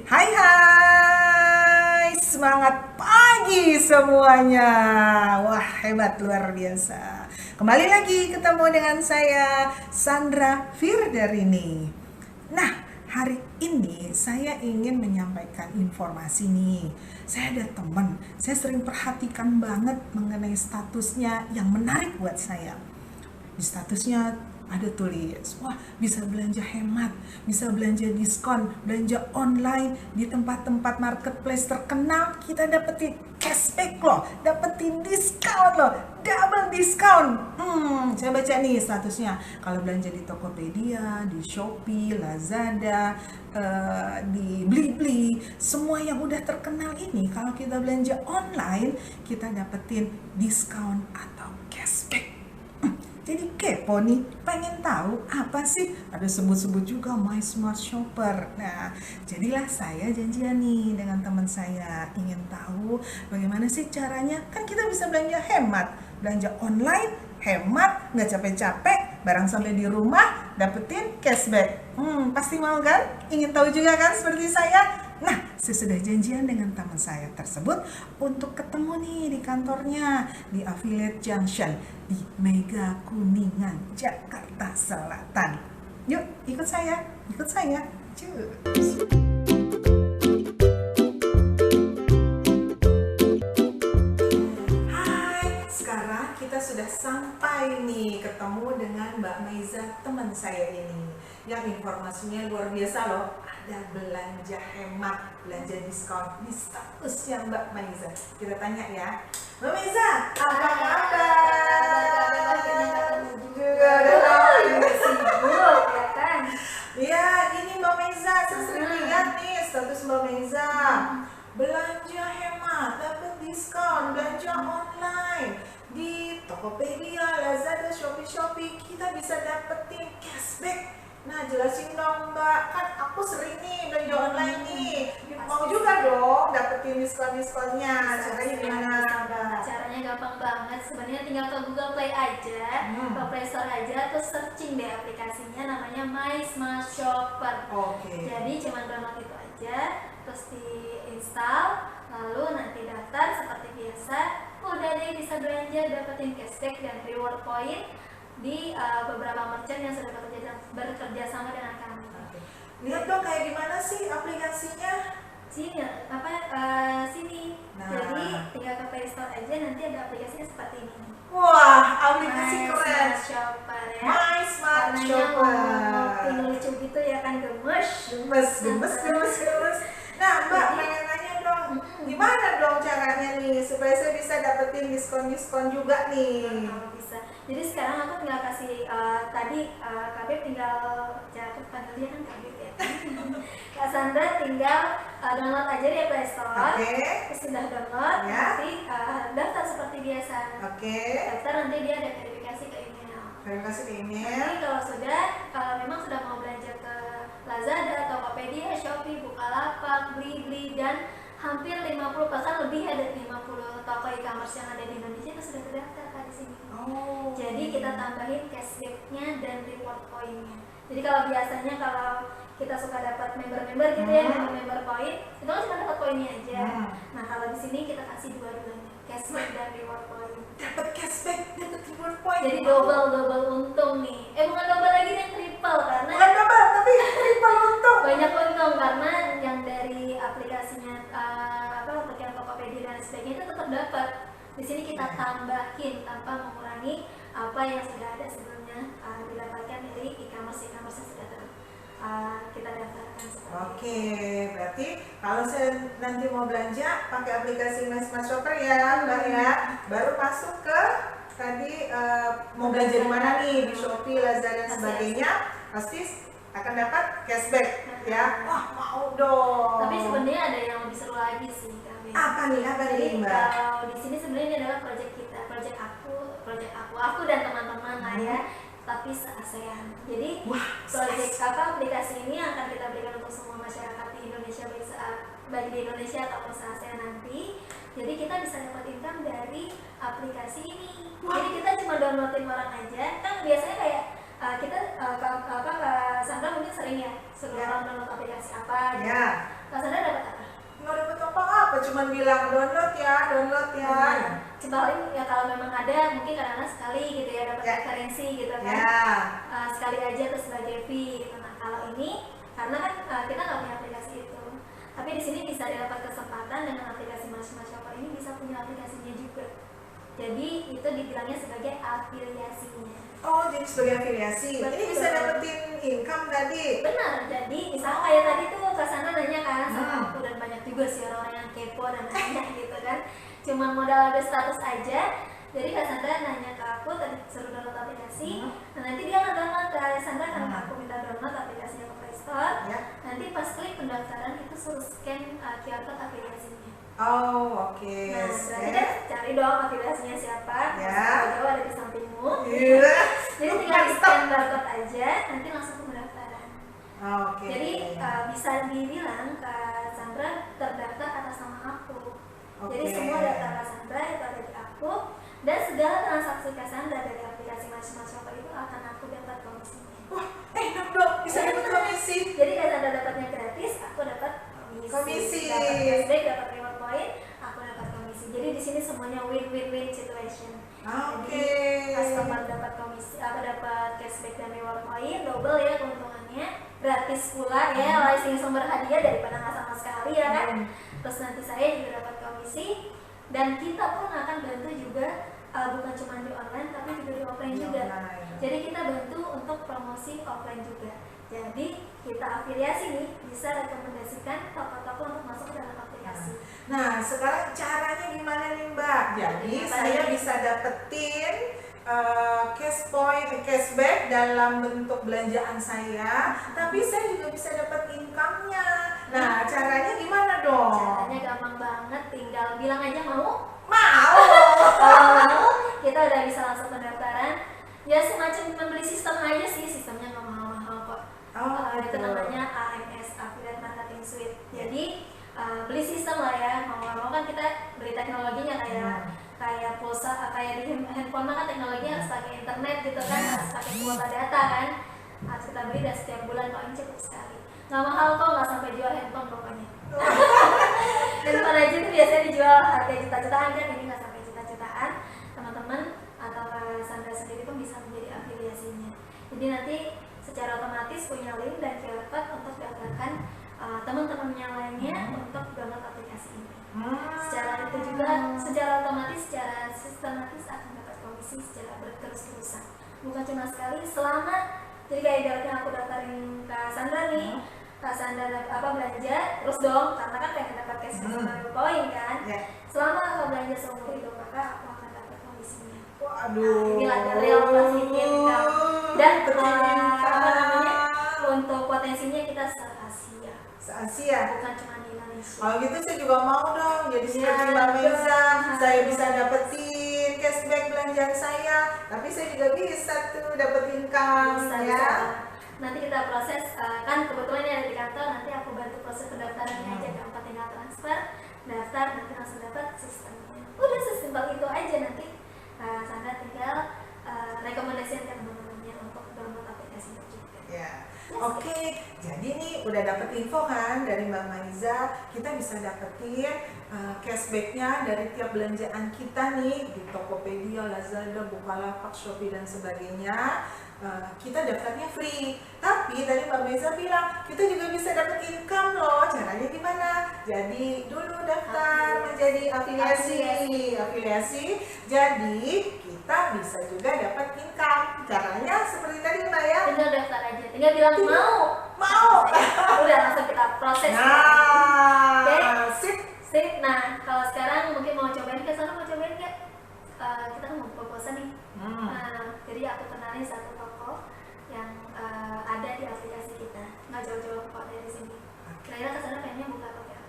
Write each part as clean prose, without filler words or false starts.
Hai, semangat pagi semuanya. Wah, hebat luar biasa. Kembali lagi ketemu dengan saya Sandra Firdarini. Nah, hari ini saya ingin menyampaikan informasi nih. Saya ada teman, saya sering perhatikan banget mengenai statusnya yang menarik buat saya. Di statusnya ada tulis, wah bisa belanja hemat, bisa belanja diskon, belanja online di tempat-tempat marketplace terkenal, kita dapetin cashback loh, dapetin diskon loh, double diskon. Saya baca nih statusnya, kalau belanja di Tokopedia, di Shopee, Lazada, di Blibli, semua yang udah terkenal ini, kalau kita belanja online, kita dapetin diskon atau cashback. Jadi kepo nih, pengen tahu apa sih? Ada sebut-sebut juga My Smart Shopper. Nah, jadilah saya janjian nih dengan teman saya, ingin tahu bagaimana sih caranya. Kan kita bisa belanja hemat, belanja online, hemat, nggak capek-capek, barang sampai di rumah, dapetin cashback. Pasti mau kan? Ingin tahu juga kan seperti saya? Nah, saya sudah janjian dengan teman saya tersebut untuk ketemu nih di kantornya di Affiliate Junction di Mega Kuningan, Jakarta Selatan. Yuk, ikut saya. Cus. Hai, sekarang kita sudah sampai nih ketemu dengan Mbak Maiza, teman saya ini. Yang informasinya luar biasa loh. Ada belanja hemat, belanja diskon di statusnya Mbak Maiza. Kita tanya ya, Mbak Maiza, apa kabar? Juga sibuk ya kan? Iya, ini Mbak Maiza, saya sering lihat nih status Mbak Maiza. Belanja hemat, dapat diskon, belanja online di Tokopedia, Lazada, Shopee, kita bisa dapetin cashback. Nah, jelasin dong Mbak, kan aku sering nih belanja online nih, mau juga dong dapetin diskon-diskonnya. Caranya gimana Mbak? Caranya gampang banget, sebenarnya tinggal ke Google Play aja, ke Play Store aja, terus searching deh aplikasinya, namanya My Smart Shopper. Jadi cuma download itu aja, terus diinstal, lalu nanti daftar seperti biasa. Udah deh, bisa belanja, dapetin cashback dan reward point di beberapa merchant yang sudah bekerja sama dengan kami. Lihat dong kayak gimana sih aplikasinya? Sini. Nah. Jadi tinggal ke Play Store aja, nanti ada aplikasinya seperti ini. Wah, aplikasi My keren. Smart Shopper ya. My Smart Warnanya Shopper. lucu gitu ya kan, gemes. Gemes. Nah, Mbak, pengen nanya dong, gimana dong caranya nih supaya saya bisa dapetin diskon juga nih? Kalau bisa. Jadi sekarang aku tinggal kasih Kabib tinggal jatuh panggil dia kan Kabib ya. Kak Sandra tinggal download aja di Play Store. Terus sudah download, nanti daftar seperti biasa. Daftar, nanti dia ada verifikasi ke email. Nanti kalau memang sudah mau belanja ke Lazada, Tokopedia, Shopee, Bukalapak, Blibli, dan hampir 50% lebih ya dari 50 toko e-commerce yang ada di Indonesia itu sudah terdaftar Kak di sini. Jadi kita tambahin cashback-nya dan reward point-nya. Jadi kalau biasanya kalau kita suka dapat member-member gitu ya, member point, itu kan cuma dapat poinnya aja. Nah, kalau di sini kita kasih dua-duanya, cashback dan reward point. Dapat cashback, dapat reward point. Jadi double untung nih. Bukan double lagi nih, triple, karena bukan double tapi triple untung. Banyak untung karena yang dari aplikasinya aplikasi Tokopedia dan sebagainya itu tetap dapat. Di sini kita tambahin tanpa mengurangi apa yang sudah ada sebelumnya didapatkan dari e-commerce yang sudah kita daftarkan. Berarti kalau saya nanti mau belanja pakai aplikasi My Smart Shopper ya Mbak ya, baru masuk ke tadi mau belanja di mana nih, di Shopee, Lazada dan sebagainya, pasti akan dapat cashback ya. Wah, mau dong. Tapi sebenarnya ada yang lebih seru lagi sih Kak. Apa nih Mbak? Kalau di sini sebenarnya ini adalah proyek kita, proyek aku dan teman-teman lah ya, tapi se-ASEAN. Jadi proyek aplikasi ini akan kita berikan untuk semua masyarakat di Indonesia, baik di Indonesia ataupun se-ASEAN nanti. Jadi kita bisa dapat income dari aplikasi ini. Jadi kita cuma downloadin orang aja. Kan biasanya kayak kita Kak Sandra mungkin sering ya suruh orang download aplikasi apa gitu. Kak Sandra apa cuma bilang download ya. Paling ya kalau memang ada mungkin kadang-kadang sekali gitu ya dapat referensi gitu kan. Sekali aja terus sebagai fee gitu. Nah kalau ini karena kan kita nggak punya aplikasi itu, tapi di sini bisa dapat kesempatan dengan aplikasi Mas Shopper ini bisa punya aplikasinya juga. Jadi itu dibilangnya sebagai afiliasinya. Oh, jadi sebagai afiliasi. Betul. Ini bisa dapetin income tadi. Benar. Jadi misalnya kayak tadi tuh Kasandra nanya kan sama aku, dan banyak juga sih orang yang kepo dan nanya gitu kan. Cuma modal ada status aja. Jadi Kasandra nanya ke aku tadi suruh download aplikasi. Nah, nanti dia nge-download ke Kasandra karena aku minta download aplikasinya ke Play Store. Nanti pas klik pendaftaran itu suruh scan QR code afiliasinya. Oh, oke. Nah, berarti kan cari dong afiliasinya siapa. Jauh ada di sampingmu. Jadi tinggal di scan barcode aja, nanti langsung ke pendaftaran. Jadi bisa dibilang Kak Sandra terdaftar atas nama aku. Jadi semua data Kak Sandra itu ada di aku, dan segala transaksi Kak Sandra dari aplikasi Mas Shopper itu akan aku dapat komisinya. Wah, enak dong, bisa dapat komisi. Jadi Kak Sandra dapatnya gratis, aku dapat komisi. Dapat cashback, dapat reward point, aku dapat komisi. Jadi di sini semuanya win-win-win situation. Jadi customer dapat komisi, aku dapat cashback dan reward point, double ya keuntungannya, gratis pula ya, langsung sumber hadiah daripada nggak sama sekali ya kan. Terus nanti saya juga dapat komisi, dan kita pun akan bantu juga bukan cuma di online tapi juga di offline juga. Jadi kita bantu untuk promosi offline juga. Jadi kita afiliasi nih bisa rekomendasikan toko-toko untuk masuk ke dalam aplikasi. Nah, sekarang caranya gimana nih Mbak? Jadi saya bisa dapetin cash point, cashback dalam bentuk belanjaan saya, tapi saya juga bisa dapat income-nya. Nah, caranya gimana dong? Caranya gampang banget, tinggal bilang aja mau. Kalau mau, kita udah bisa langsung pendaftaran. Ya semacam membeli sistem aja sih, sistemnya nggak mahal-mahal kok. Itu namanya AMS, Affiliate Marketing Suite. Jadi beli sistem lah ya, mau kan kita beli teknologinya kayak pulsa, kayak di handphone kan teknologinya harus pakai internet gitu kan, harus pakai kuota data kan, harus kita beli dan setiap bulan paling cukup sekali. Nggak mahal kok, nggak sampai jual handphone pokoknya. Handphone aja tuh biasanya dijual harga juta-jutaan kan, ini nggak sampai juta-jutaan. Teman-teman atau Sandra sendiri pun bisa menjadi afiliasinya. Jadi nanti secara otomatis punya link dan QR code untuk daftarkan teman-teman yang lainnya untuk download aplikasi ini. Secara itu juga, secara otomatis, secara sistematis akan dapat komisi secara berterus-terusan. Bukan cuma sekali, selama jadi kayak ibaratnya aku daftarin Kak Sandra nih, Kak Sandra belanja terus dong, karena kan pengen dapat cashback sama poin kan. Selama aku belanja seumur hidup maka aku akan dapat komisinya. Waduh. Inilah real passive income. Dan untuk potensinya kita se-Asia, bukan cuma di Indonesia. Kalau gitu saya juga mau dong jadi seperti Mbak Meza. Saya bisa dapetin cashback belanjaan saya, tapi saya juga bisa tuh dapet income ya. Nanti kita proses, kan kebetulan ini ada di kantor, nanti aku bantu proses pendaftarannya aja, gampang tinggal transfer, daftar, nanti langsung dapat sistemnya. Udah sesimpel itu aja, nanti Sandra tinggal rekomendasikan ke teman-temannya untuk download aplikasinya juga. Oke, jadi nih udah dapet info kan dari Mbak Maiza, kita bisa dapetin cashbacknya dari tiap belanjaan kita nih di Tokopedia, Lazada, Bukalapak, Shopee dan sebagainya. Kita daftarnya free, tapi tadi Mbak Maiza bilang kita juga bisa dapet income loh. Caranya gimana? Jadi dulu daftar menjadi afiliasi, jadi kita bisa juga dapat income. Caranya seperti tadi Mbak ya, tinggal daftar aja, tinggal bilang mau udah langsung kita proses. Sip. Nah kalau sekarang mungkin mau cobain, mau cobain nggak? Kita kan mau proposal nih. Jadi aku kenalin satu toko yang ada di aplikasi kita, nggak jauh-jauh kok dari sini. Kira-kira kesana pengennya buka apa ya?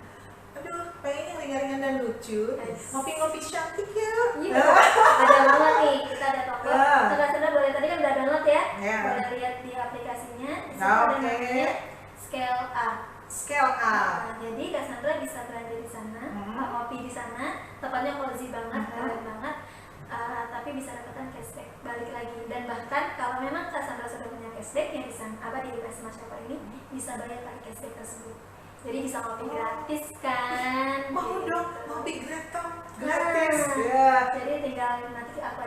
Aduh, pengennya ringan-ringan dan lucu. Ngopi-ngopi cantik ya. Iya, ada banget nih, kita ada toko. Kesana boleh, tadi kan udah download ya, boleh lihat di aplikasinya. Di situ ada namanya Scale Up. Jadi Kak Sandra bisa belanja di sana, ngopi di sana, tempatnya cozy banget, keren banget. Tapi bisa dapatkan cashback balik lagi, dan bahkan kalau memang Kak Sandra sudah punya cashback yang bisa di Mas Shopper ini bisa bayar pakai cashback tersebut, jadi bisa ngopi gratis kan. Mau dong,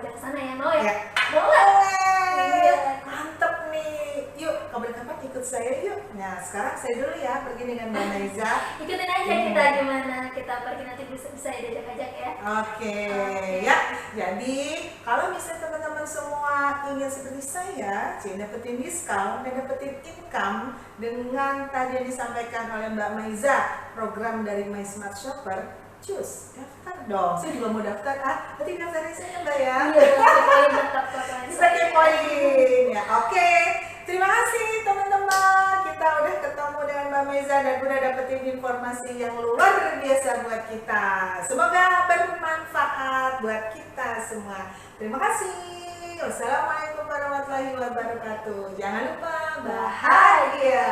ajak ke sana ya, mau ya? Ya. Mau nggak? Iya. Mantep nih. Yuk, kapan-kapan ikut saya yuk. Nah, sekarang saya dulu ya pergi dengan Mbak Naiza. Ikutin aja kita gimana kita pergi, nanti bisa diajak-ajak ya. Oke, ya. Jadi kalau misalnya teman-teman semua ingin seperti saya, dapetin diskon dan dapetin income dengan tadi yang disampaikan oleh Mbak Maiza, program dari My Smart Shopper, cus, daftar dong. Saya juga mau daftar. Nanti daftarin saya Mbak ya. Iya, poin tetap poin. Bisa poin ya. Oke. Terima kasih teman-teman. Kita udah ketemu dengan Mbak Maiza dan udah dapetin informasi yang luar biasa buat kita. Semoga bermanfaat buat kita semua. Terima kasih. Wassalamualaikum warahmatullahi wabarakatuh. Jangan lupa bahagia.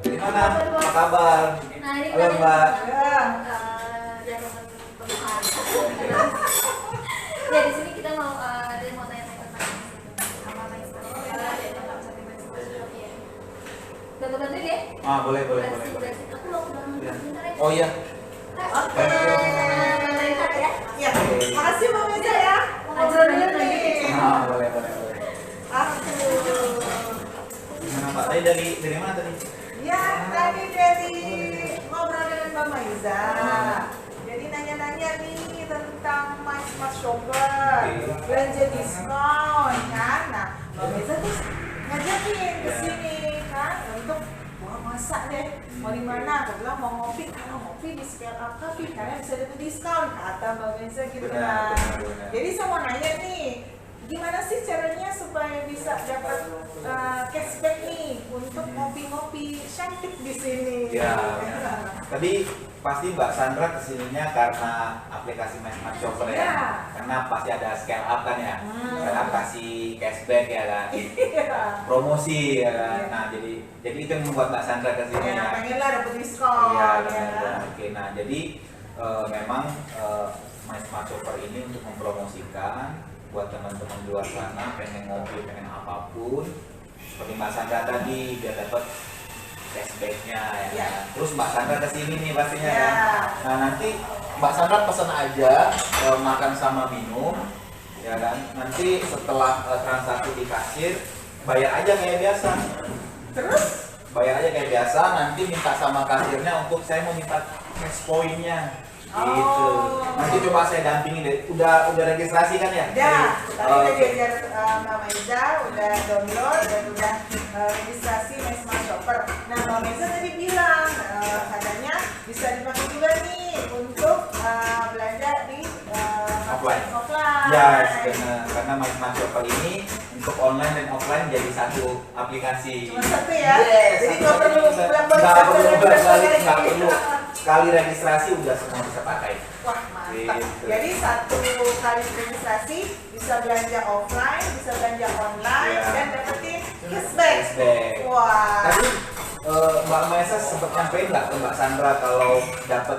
Gimana? Apa kabar? Nah, ini Halo, Mbak. Ya, di sini kita mau tanya-tanya tentang apa Maestro. Bantu-bantu ya? Boleh. Aku mau ke dalam Ya. sebentar ya. Oh iya. Oke. Bentar ya. Ya, makasih Mbak Maiza ya. Lanjut, Ngobrol dulu lanjut. nih. Boleh. Gimana Mbak? Tadi dari mana tadi? Ya, tadi dari ngobrol dengan Mbak Maiza. Jadi nanya-nanya nih tentang My Smart Shopper, belanja diskon kan. Nah, Mbak Maiza tuh ngajakin ke sini kan untuk mau masak deh. Mau di mana? Aku bilang mau ngopi. Kalau ngopi di Scale Up Coffee karena bisa dapat diskon, kata Mbak Maiza gitu kan. Benar. Jadi saya mau nanya nih, gimana sih caranya supaya bisa dapat cashback nih untuk ngopi-ngopi cantik di sini? Ya. Tadi pasti Mbak Sandra kesininya karena aplikasi My Smart Shopper ya. Ya. Karena pasti ada scale up kan ya. Scale up kasih cashback ya kan. Iya. Promosi ya kan. Iya. Nah, jadi itu yang membuat Mbak Sandra kesini Ya, ya. pengen lah dapat diskon. Iya, ya. benar. Oke, nah jadi memang My Smart Shopper ini untuk mempromosikan buat teman-teman di luar sana pengen ngopi, pengen apapun seperti Mbak Sandra tadi biar dapat cashbacknya ya. Ya. Terus Mbak Sandra kesini nih pastinya Ya. kan. Nah nanti Mbak Sandra pesan aja makan sama minum ya kan. Nanti setelah transaksi di kasir bayar aja kayak biasa. Terus? Bayar aja kayak biasa, nanti minta sama kasirnya untuk saya mau minta cash point-nya. Gitu. Oh. Nanti coba saya dampingin deh. Udah registrasi kan ya? Udah, tadi Oke. udah diajar Mbak Maiza, udah download dan udah registrasi My Smart Shopper. Nah, Mbak Maiza tadi bilang katanya bisa dipakai juga nih untuk belanja di Offline. offline. Yes, benar. Karena My Smart Shopper ini untuk online dan offline jadi satu aplikasi. Cuma satu ya? Yes, Jadi satu nggak perlu bisa. bolak-balik Nggak satu perlu lagi, bolak-balik, satu nggak lagi. perlu. Sekali registrasi udah semua bisa pakai. Wah, mantap. Gitu. Jadi satu kali registrasi bisa belanja offline, bisa belanja online, Iya. dan dapetin cashback. Cashback. Wah. Tadi Mbak Maesa sempat nyampein nggak ke Mbak Sandra kalau dapat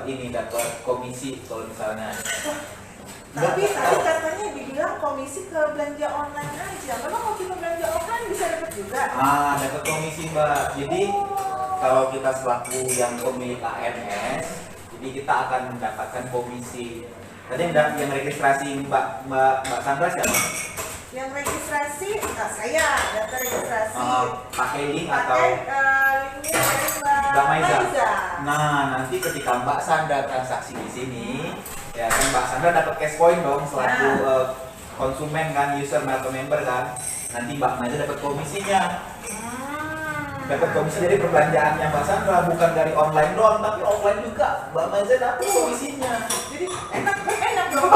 komisi kalau misalnya? Tapi tadi katanya dibilang komisi ke belanja online aja. Memang kalau kita belanja offline bisa dapat juga? Dapat komisi Mbak. Jadi kalau kita selaku yang pemilik AMS, jadi kita akan mendapatkan komisi. Tadi yang registrasi Mbak Sandra siapa? Yang registrasi, saya data registrasi. Pakai link atau? Pakai linknya dari Mbak Maiza. Maiza. Nah, nanti ketika Mbak Sandra transaksi di sini, ya kan Mbak Sandra dapat cash point dong selaku konsumen kan, user atau member kan. Nanti Mbak Maiza dapat komisinya. Dapat komisi dari perbelanjaannya Mbak Sandra, bukan dari online doang, tapi offline juga. Mbak Maiza dapat komisinya. Jadi enak dong.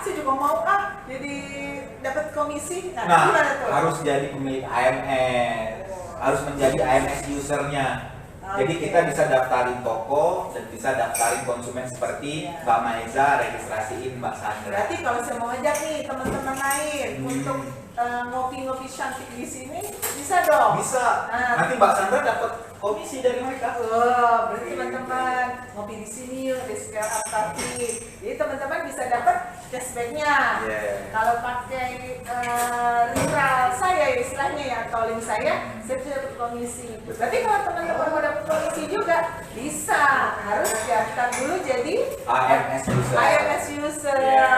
Saya juga mau jadi dapat komisi. Nah, gimana tuh? harus jadi pemilik AMS, harus menjadi AMS usernya. Jadi Oke. kita bisa daftarin toko dan bisa daftarin konsumen seperti Mbak Maiza, registrasiin Mbak Sandra. Berarti kalau saya mau ajak nih teman-teman lain untuk ngopi-ngopi cantik di sini, bisa dong? Bisa. Nah. Nanti Mbak Sandra dapat komisi dari mereka. Oh, berarti teman-teman ngopi di sini yuk di Scale Up Coffee. Jadi teman-teman bisa dapat cashbacknya. Yeah. Kalau pakai referral saya istilahnya ya, atau link saya bisa dapat komisi. Berarti kalau teman-teman mau dapat komisi juga bisa, harus daftar dulu jadi AMS user. AMS user. Ya.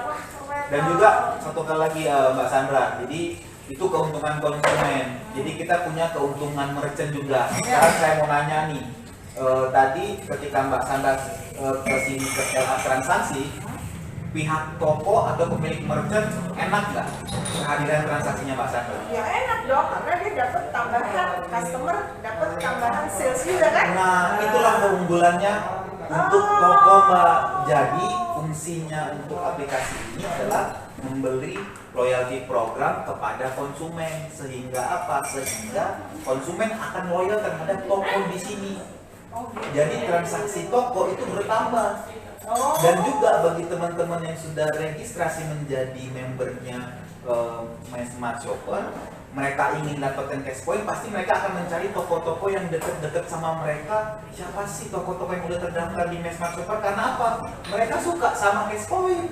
Wah, keren. Dan juga satu kali lagi Mbak Sandra, jadi itu keuntungan konsumen. Jadi kita punya keuntungan merchant juga. Sekarang saya mau nanya nih, tadi ketika Mbak Sandra ke sini ke LA transaksi, pihak toko atau pemilik merchant enak nggak kehadiran transaksinya Mbak Sandra? Ya enak dong, karena dia dapat tambahan customer, dapat tambahan sales juga kan? Nah, itulah keunggulannya untuk toko Mbak. Jadi fungsinya untuk aplikasi ini adalah memberi loyalty program kepada konsumen, sehingga apa? Sehingga konsumen akan loyal terhadap toko di sini. Jadi transaksi toko itu bertambah. Dan juga bagi teman-teman yang sudah registrasi menjadi membernya Smart Shopper, mereka ingin dapatkan cash point, pasti mereka akan mencari toko-toko yang dekat-dekat sama mereka. Siapa sih toko-toko yang udah terdaftar di Smart Shopper? Karena apa? Mereka suka sama cash point.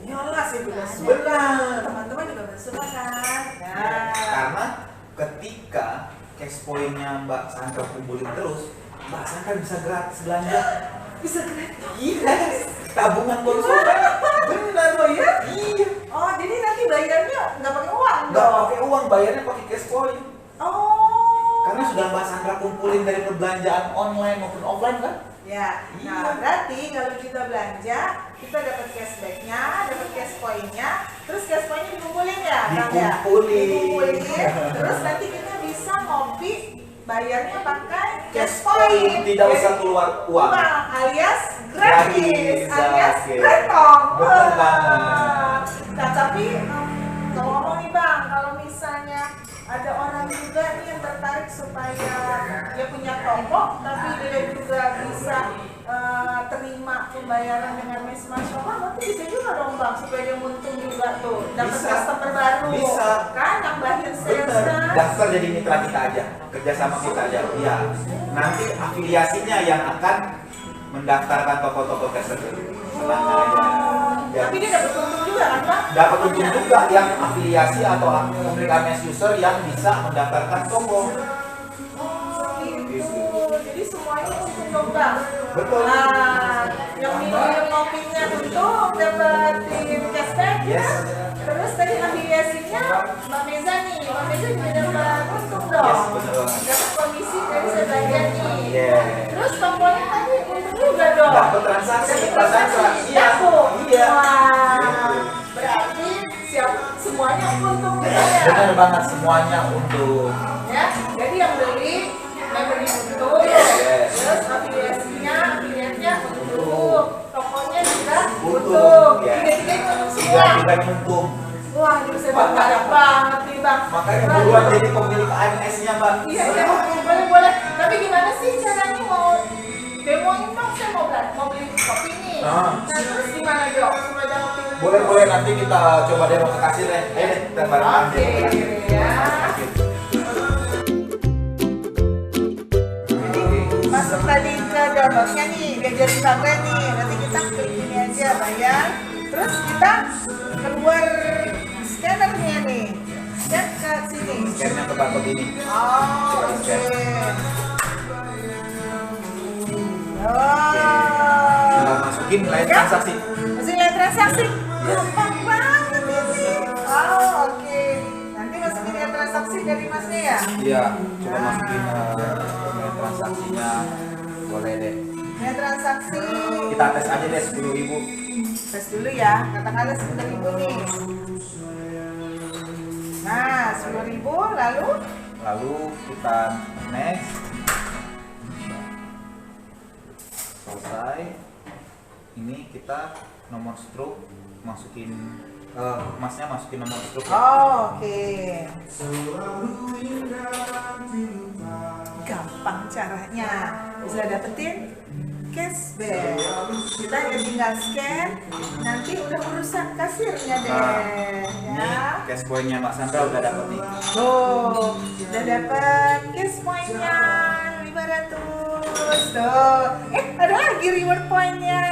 Jelas itu Benar. teman-teman juga bersuka kan? Nah, karena ketika cash point-nya Mbak Sandra kumpulin terus, Mbak Sandra bisa gratis belanja. Bisa gratis. Iya, tabungan konsumen. Benar loh ya? Iya. Oh, jadi nanti bayarnya nggak pakai uang Nggak dong? pakai uang, bayarnya pakai cash point. Oh. Karena sudah Mbak Sandra kumpulin dari perbelanjaan online maupun offline kan? Ya, nah berarti kalau kita belanja, kita dapat cashbacknya, dapat cash point-nya, terus cash point-nya dikumpulin ya, Kang, ya? Dikumpulin. Terus nanti kita bisa ngopi, bayarnya pakai Cash point, tidak usah keluar uang. alias gratis, Gratis, alias oke. retong. Bener banget. Nah tapi kalau ngomong nih Bang, kalau misalnya ada orang juga nih yang tertarik supaya dia punya toko, tapi dia juga bisa terima pembayaran dengan Smart Shopper, berarti bisa juga dong Bang, supaya dia untung juga tuh, dapat Bisa. customer baru, Bisa. kan, nambahin Bener, salesnya. daftar jadi mitra kita aja, kerjasama kita aja. Ya, nanti afiliasinya yang akan mendaftarkan toko-toko tersebut. Tenang aja. Ya. Tapi dia dapat untung juga kan Bang? Dapat untung juga yang afiliasi atau pemilik AMS user yang bisa mendaftarkan toko. Gitu. Jadi semuanya untung dong Bang. Betul. Nah, yang minum kopinya untung dapetin cashback ya. Yes. Terus tadi afiliasinya Mbak Meza nih, Mbak Meza juga dapat untung dong. Yes, bener banget. Dapat komisi dari sebagian nih. Yeah. Terus tokonya tadi untung juga dong. Dapat transaksi, Dapat transaksi. Iya. Dapur. Iya. Wah, berarti semuanya untung gitu ya. Bener banget, semuanya untung. Ya, jadi yang beli membernya untung, Yes. terus afiliatnya untung, tokonya juga Untung, untung, yes. tiga-tiganya untung semua. Tiga untung. Wah, ini saya berharap banget nih Bang. Makanya Wah, buruan jadi pemilik AMS-nya, Mbak. Iya, boleh. Tapi gimana sih caranya mau demoin Bang? Saya mau beli kopi nih. Ah. Nah, terus gimana dong? Supaya dapetin Boleh nanti kita coba demo ke kasir ya. Ayo deh, kita bareng-bareng Oke, demo ke kasir. ya. Kasir. Masuk tadi ke downloadnya nih, diajarin Bang nih. Nanti kita klik ini aja bayar. Terus kita keluar scannernya nih. Scan ke sini. Scan-nya ke barcode ini. Oh, oke. Scan. Oh. Kita masukin nilai Ya? transaksi. Masukin nilai transaksi. Gampang banget ini. Oh, oke. Nanti masukin nilai transaksi dari Masnya ya? Iya, coba masukin nilai transaksinya. Boleh deh. Nilai transaksi. Kita tes aja deh 10.000. Tes dulu ya, katakanlah 10.000 nih. Nah, 10.000 lalu Lalu kita next. Selesai. Ini kita nomor stroke masukin masnya masukin nomor stroke. oh, oke. Gampang caranya. Bisa dapetin cashback. Kita hanya tinggal scan, nanti udah urusan kasirnya deh. Ini Ya. cash point-nya Mbak Sandra udah dapet nih. Tuh, udah dapet cash point-nya 500. Tuh, ada lagi reward point-nya.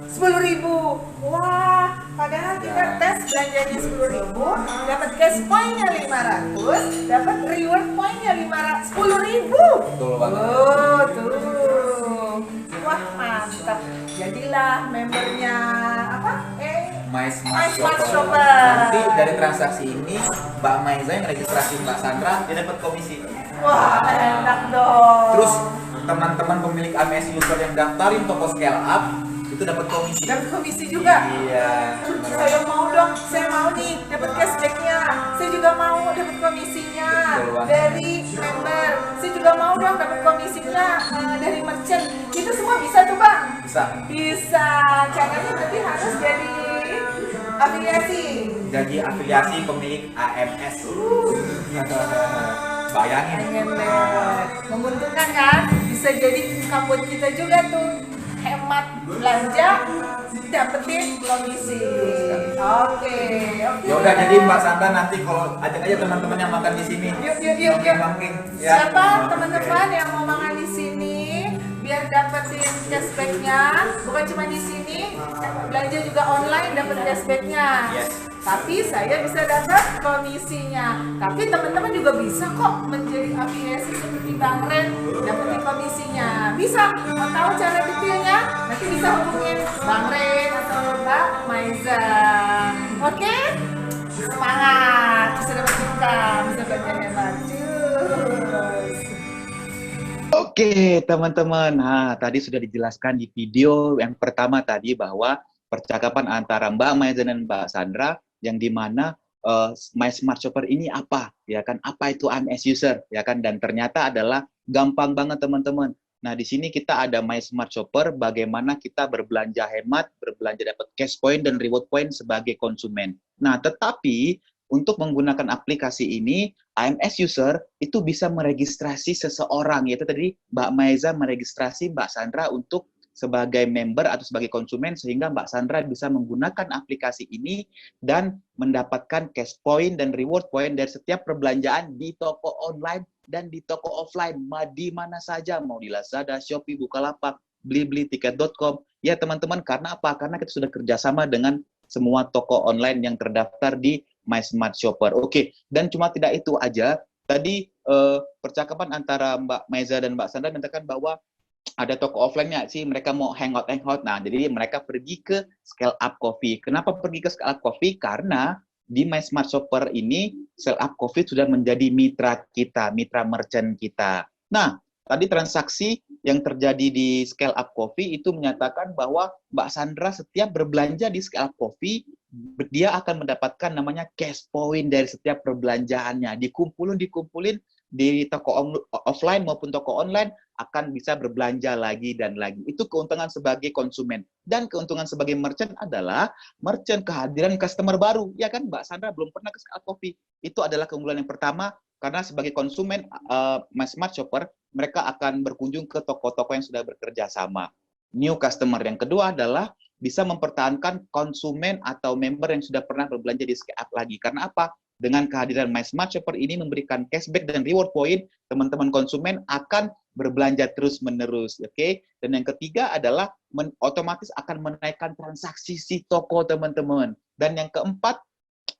10.000. Wah, Padahal kita tes belanjanya 10.000, dapat cash point-nya 500, dapat reward point-nya 10.000. Betul banget. Oh, tuh. Wah, mantap. Jadilah membernya apa? My My Smart Smart Shopper. Shopper. Nanti dari transaksi ini Mbak Maiza yang registrasi Mbak Sandra dia dapat komisi. Wah, enak dong. Terus teman-teman pemilik AMS user yang daftarin toko scale up itu dapat komisi. dapat komisi juga. Iya. Saya mau dong, saya mau nih dapat cashbacknya. Saya juga mau dapat komisinya Betul banget. dari member. Saya juga mau dong dapat komisinya dari merchant. Itu semua bisa tuh bang? Bisa. Bisa. Caranya berarti harus jadi afiliasi. Jadi afiliasi pemilik AMS. Bayangin. Pengen deh. Menguntungkan kan? Bisa jadi income buat kita juga tuh. Hemat belanja, dapetin komisi. Oke. Ya udah jadi Mbak Sandra nanti kalau ajak aja teman-teman yang makan di sini. Yuk. Makin, ya. Siapa teman-teman yang mau makan di sini biar dapetin cashbacknya? Bukan cuma di sini, belanja juga online dapat cashbacknya. Yes. Tapi saya bisa dapat komisinya. Tapi teman-teman juga bisa kok menjadi afiliasi seperti Bang Ren, dapetin komisinya. Bisa. Mau tahu cara detailnya? Nanti bisa hubungin Bang Ren atau Mbak Maiza. Oke? Semangat, bisa dapat income, bisa belanja hemat. Cus. Oke, teman-teman. Nah, tadi sudah dijelaskan di video yang pertama tadi bahwa percakapan antara Mbak Maiza dan Mbak Sandra yang dimana My Smart Shopper ini apa, ya kan? Apa itu AMS user, ya kan? Dan ternyata adalah gampang banget, teman-teman. Nah, di sini kita ada My Smart Shopper, bagaimana kita berbelanja hemat, berbelanja dapat cash point dan reward point sebagai konsumen. Nah, tetapi untuk menggunakan aplikasi ini, AMS user itu bisa meregistrasi seseorang, yaitu tadi Mbak Maiza meregistrasi Mbak Sandra untuk sebagai member atau sebagai konsumen, sehingga Mbak Sandra bisa menggunakan aplikasi ini dan mendapatkan cash point dan reward point dari setiap perbelanjaan di toko online dan di toko offline, di mana saja, mau di Lazada, Shopee, Bukalapak, Blibli, Tiket.com. Ya teman-teman, karena apa? Karena kita sudah kerjasama dengan semua toko online yang terdaftar di My Smart Shopper. Oke, dan cuma tidak itu aja. Tadi percakapan antara Mbak Maiza dan Mbak Sandra menyatakan bahwa ada toko offline-nya sih, mereka mau hangout. Nah, jadi mereka pergi ke Scale Up Coffee. Kenapa pergi ke Scale Up Coffee? Karena di My Smart Shopper ini, Scale Up Coffee sudah menjadi mitra kita, mitra merchant kita. Nah, tadi transaksi yang terjadi di Scale Up Coffee itu menyatakan bahwa Mbak Sandra setiap berbelanja di Scale Up Coffee, dia akan mendapatkan namanya cash point dari setiap perbelanjaannya. Dikumpulin di toko offline maupun toko online, akan bisa berbelanja lagi dan lagi. Itu keuntungan sebagai konsumen. Dan keuntungan sebagai merchant adalah merchant kehadiran customer baru. Ya kan, Mbak Sandra belum pernah ke Scale Up Coffee. Itu adalah keunggulan yang pertama, karena sebagai konsumen My Smart Shopper, mereka akan berkunjung ke toko-toko yang sudah bekerja sama. New customer. Yang kedua adalah bisa mempertahankan konsumen atau member yang sudah pernah berbelanja di Scale Up lagi. Karena apa? Dengan kehadiran My Smart Shopper ini memberikan cashback dan reward point, teman-teman konsumen akan berbelanja terus-menerus. Oke? Dan yang ketiga adalah otomatis akan menaikkan transaksi si toko, teman-teman. Dan yang keempat,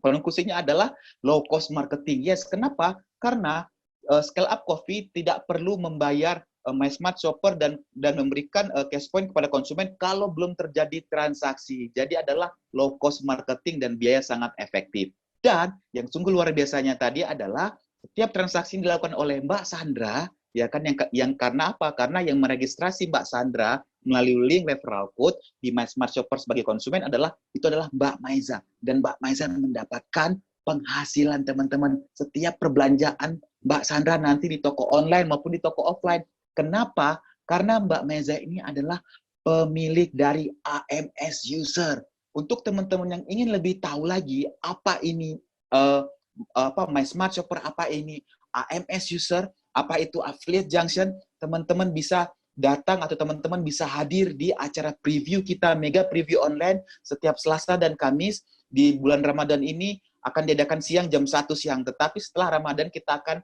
konklusinya adalah low cost marketing. Yes, kenapa? Karena Scale Up Coffee tidak perlu membayar My Smart Shopper dan memberikan cash point kepada konsumen kalau belum terjadi transaksi. Jadi adalah low cost marketing dan biaya sangat efektif. Dan yang sungguh luar biasanya tadi adalah setiap transaksi yang dilakukan oleh Mbak Sandra, ya kan, yang karena apa? Karena yang meregistrasi Mbak Sandra melalui link referral code di My Smart Shopper sebagai konsumen adalah Mbak Maiza, dan Mbak Maiza mendapatkan penghasilan, teman-teman, setiap perbelanjaan Mbak Sandra nanti di toko online maupun di toko offline. Kenapa? Karena Mbak Maiza ini adalah pemilik dari AMS user. Untuk teman-teman yang ingin lebih tahu lagi apa ini My Smart Shopper, apa ini AMS user, apa itu affiliate junction, teman-teman bisa datang atau teman-teman bisa hadir di acara preview kita, mega preview online setiap Selasa dan Kamis. Di bulan Ramadan ini akan diadakan siang jam 1 siang, tetapi setelah Ramadan kita akan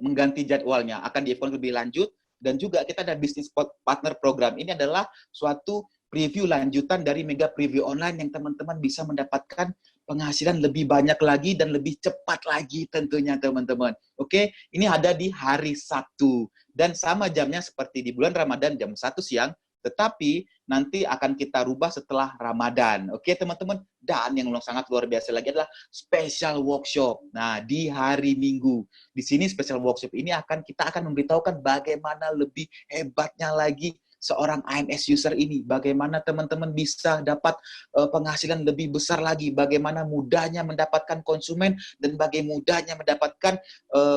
mengganti jadwalnya, akan dievaluasi lebih lanjut. Dan juga kita ada business partner program. Ini adalah suatu preview lanjutan dari Mega Preview Online yang teman-teman bisa mendapatkan penghasilan lebih banyak lagi dan lebih cepat lagi tentunya teman-teman. Oke, ini ada di hari Sabtu. Dan sama jamnya seperti di bulan Ramadan jam 1 siang, tetapi nanti akan kita rubah setelah Ramadan. Oke teman-teman, dan yang sangat luar biasa lagi adalah special workshop. Nah, di hari Minggu. Di sini special workshop ini kita akan memberitahukan bagaimana lebih hebatnya lagi seorang AMS user ini, bagaimana teman-teman bisa dapat penghasilan lebih besar lagi, bagaimana mudahnya mendapatkan konsumen, dan bagaimana mudahnya mendapatkan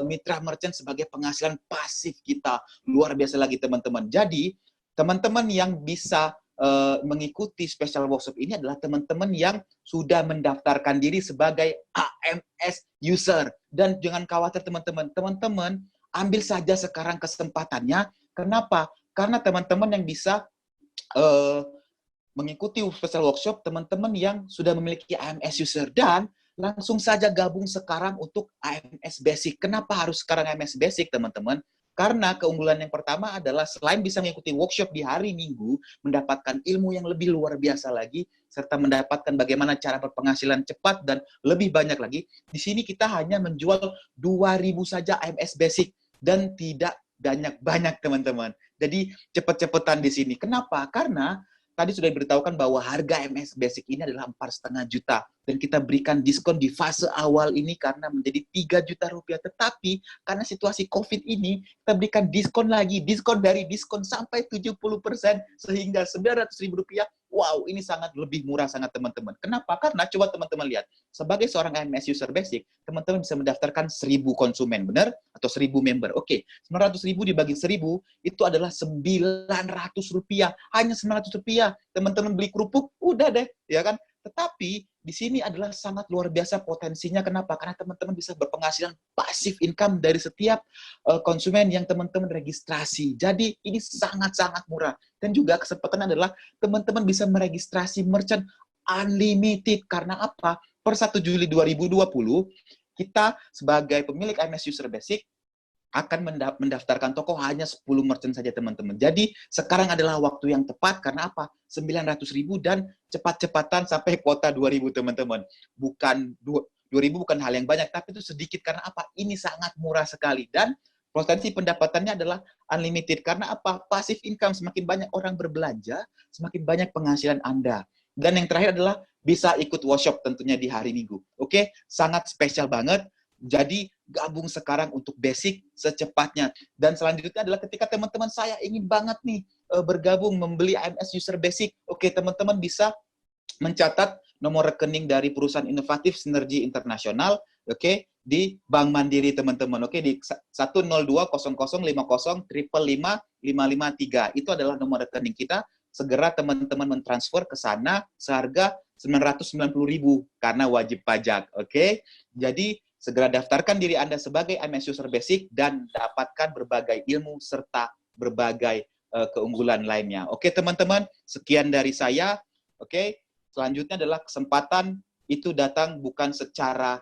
mitra merchant sebagai penghasilan pasif kita. Luar biasa lagi teman-teman. Jadi, teman-teman yang bisa mengikuti special workshop ini adalah teman-teman yang sudah mendaftarkan diri sebagai AMS user. Dan jangan khawatir teman-teman, teman-teman ambil saja sekarang kesempatannya. Kenapa? Karena teman-teman yang bisa mengikuti special workshop, teman-teman yang sudah memiliki AMS user, dan langsung saja gabung sekarang untuk AMS Basic. Kenapa harus sekarang AMS Basic, teman-teman? Karena keunggulan yang pertama adalah selain bisa mengikuti workshop di hari Minggu, mendapatkan ilmu yang lebih luar biasa lagi, serta mendapatkan bagaimana cara berpenghasilan cepat dan lebih banyak lagi, di sini kita hanya menjual 2.000 saja AMS Basic, dan tidak banyak teman-teman. Jadi cepet-cepetan di sini. Kenapa? Karena tadi sudah diberitahukan bahwa harga MS Basic ini adalah 4,5 juta. Dan kita berikan diskon di fase awal ini karena menjadi 3 juta rupiah. Tetapi karena situasi COVID ini, kita berikan diskon lagi. Diskon dari diskon sampai 70%. Sehingga 900 ribu rupiah. Wow, ini sangat lebih murah sangat teman-teman. Kenapa? Karena coba teman-teman lihat. Sebagai seorang AMS user basic, teman-teman bisa mendaftarkan 1.000 konsumen. Benar? Atau 1.000 member. Oke, 900 ribu dibagi 1.000, itu adalah 900 rupiah. Hanya 900 rupiah. Teman-teman beli kerupuk, udah deh. Ya kan? Tetapi di sini adalah sangat luar biasa potensinya. Kenapa? Karena teman-teman bisa berpenghasilan pasif income dari setiap konsumen yang teman-teman registrasi. Jadi ini sangat-sangat murah. Dan juga kesempatan adalah teman-teman bisa meregistrasi merchant unlimited. Karena apa? Per 1 Juli 2020, kita sebagai pemilik AMS User Basic akan mendaftarkan toko hanya 10 merchant saja teman-teman. Jadi sekarang adalah waktu yang tepat. Karena apa? 900 ribu dan cepat-cepatan sampai kuota 2.000 teman-teman. Bukan 2.000 bukan hal yang banyak, tapi itu sedikit. Karena apa? Ini sangat murah sekali. Dan potensi pendapatannya adalah unlimited. Karena apa? Passive income. Semakin banyak orang berbelanja, semakin banyak penghasilan Anda. Dan yang terakhir adalah bisa ikut workshop tentunya di hari Minggu. Oke? Sangat spesial banget. Jadi gabung sekarang untuk basic secepatnya. Dan selanjutnya adalah ketika teman-teman saya ingin banget nih bergabung membeli AMS User Basic. Oke, teman-teman bisa mencatat nomor rekening dari perusahaan inovatif Sinergi Internasional, oke, di Bank Mandiri teman-teman. Oke, di 1020050555553. Itu adalah nomor rekening kita. Segera teman-teman mentransfer ke sana seharga 990.000 karena wajib pajak. Oke. Jadi segera daftarkan diri Anda sebagai AMS User Basic dan dapatkan berbagai ilmu serta berbagai keunggulan lainnya. Oke teman-teman, sekian dari saya. Oke, selanjutnya adalah kesempatan itu datang bukan secara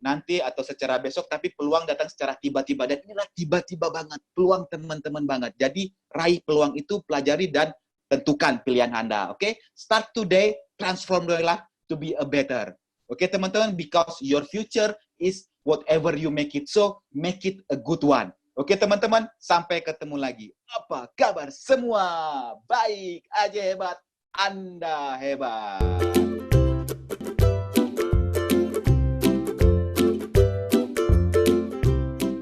nanti atau secara besok, tapi peluang datang secara tiba-tiba. Dan inilah tiba-tiba banget, peluang teman-teman banget. Jadi raih peluang itu, pelajari dan tentukan pilihan Anda. Oke, start today, transform your life to be a better. Oke teman-teman, because your future is whatever you make it, so make it a good one. Oke teman-teman, sampai ketemu lagi. Apa kabar semua? Baik aja hebat, Anda hebat.